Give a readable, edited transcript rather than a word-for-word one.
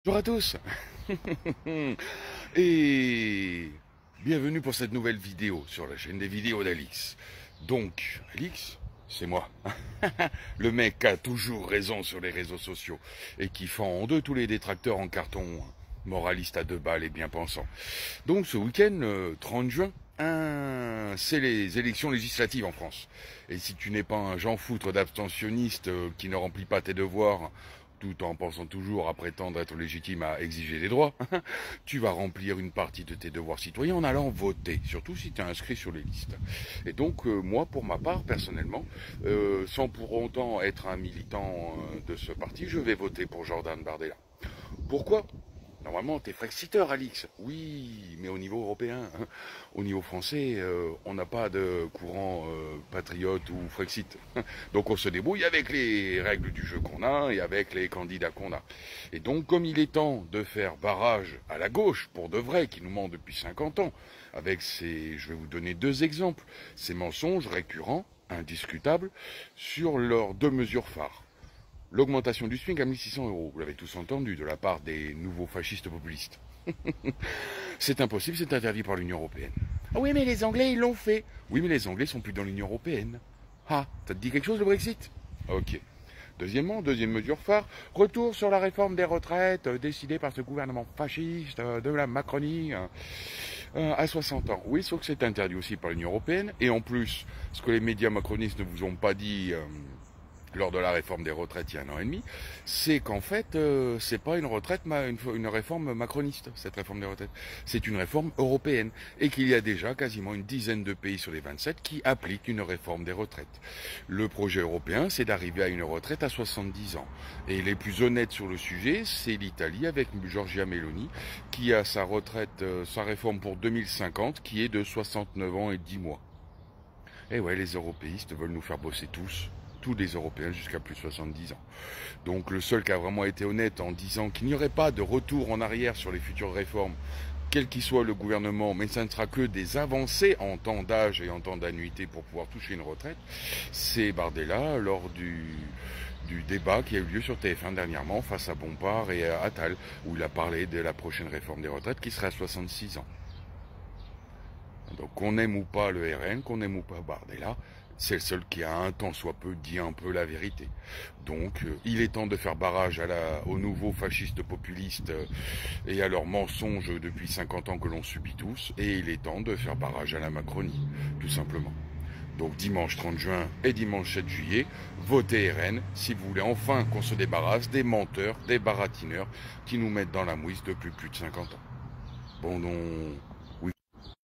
Bonjour à tous et bienvenue pour cette nouvelle vidéo sur la chaîne des vidéos d'Alix. Donc, Alix, c'est moi, le mec qui a toujours raison sur les réseaux sociaux et qui fend en deux tous les détracteurs en carton, moraliste à deux balles et bien pensant. Donc ce week-end, 30 juin, c'est les élections législatives en France. Et si tu n'es pas un Jean Foutre d'abstentionniste qui ne remplit pas tes devoirs, tout en pensant toujours à prétendre être légitime à exiger des droits, tu vas remplir une partie de tes devoirs citoyens en allant voter, surtout si tu es inscrit sur les listes. Et donc, moi, pour ma part, personnellement, sans pour autant être un militant de ce parti, je vais voter pour Jordan Bardella. Pourquoi ? Normalement, t'es Frexiteur, Alix. Oui, mais au niveau européen, hein. Au niveau français, on n'a pas de courant patriote ou Frexit. Donc on se débrouille avec les règles du jeu qu'on a et avec les candidats qu'on a. Et donc, comme il est temps de faire barrage à la gauche, pour de vrai, qui nous ment depuis 50 ans, avec ces, je vais vous donner deux exemples, ces mensonges récurrents, indiscutables, sur leurs deux mesures phares. L'augmentation du SMIC à 1600 €, vous l'avez tous entendu, de la part des nouveaux fascistes populistes. C'est impossible, c'est interdit par l'Union européenne. Ah oui, mais les Anglais, ils l'ont fait. Oui, mais les Anglais sont plus dans l'Union européenne. Ah, ça te dit quelque chose, le Brexit? Ok. Deuxièmement, deuxième mesure phare, retour sur la réforme des retraites décidée par ce gouvernement fasciste de la Macronie à 60 ans. Oui, sauf que c'est interdit aussi par l'Union européenne. Et en plus, ce que les médias macronistes ne vous ont pas dit lors de la réforme des retraites il y a 1 an et demi, c'est qu'en fait, c'est pas une réforme macroniste, cette réforme des retraites. C'est une réforme européenne. Et qu'il y a déjà quasiment une dizaine de pays sur les 27 qui appliquent une réforme des retraites. Le projet européen, c'est d'arriver à une retraite à 70 ans. Et les plus honnêtes sur le sujet, c'est l'Italie avec Giorgia Meloni, qui a sa retraite, sa réforme pour 2050, qui est de 69 ans et 10 mois. Et ouais, les européistes veulent nous faire bosser tous les Européens jusqu'à plus de 70 ans. Donc le seul qui a vraiment été honnête en disant qu'il n'y aurait pas de retour en arrière sur les futures réformes, quel qu'il soit le gouvernement, mais ça ne sera que des avancées en temps d'âge et en temps d'annuité pour pouvoir toucher une retraite, c'est Bardella lors du débat qui a eu lieu sur TF1 dernièrement face à Bompard et à Attal, où il a parlé de la prochaine réforme des retraites qui serait à 66 ans. Donc qu'on aime ou pas le RN, qu'on aime ou pas Bardella, c'est le seul qui a un tant soit peu dit un peu la vérité. Donc il est temps de faire barrage aux nouveaux fascistes populistes et à leurs mensonges depuis 50 ans que l'on subit tous. Et il est temps de faire barrage à la Macronie, tout simplement. Donc dimanche 30 juin et dimanche 7 juillet, votez RN si vous voulez enfin qu'on se débarrasse des menteurs, des baratineurs qui nous mettent dans la mouise depuis plus de 50 ans. Bon, donc...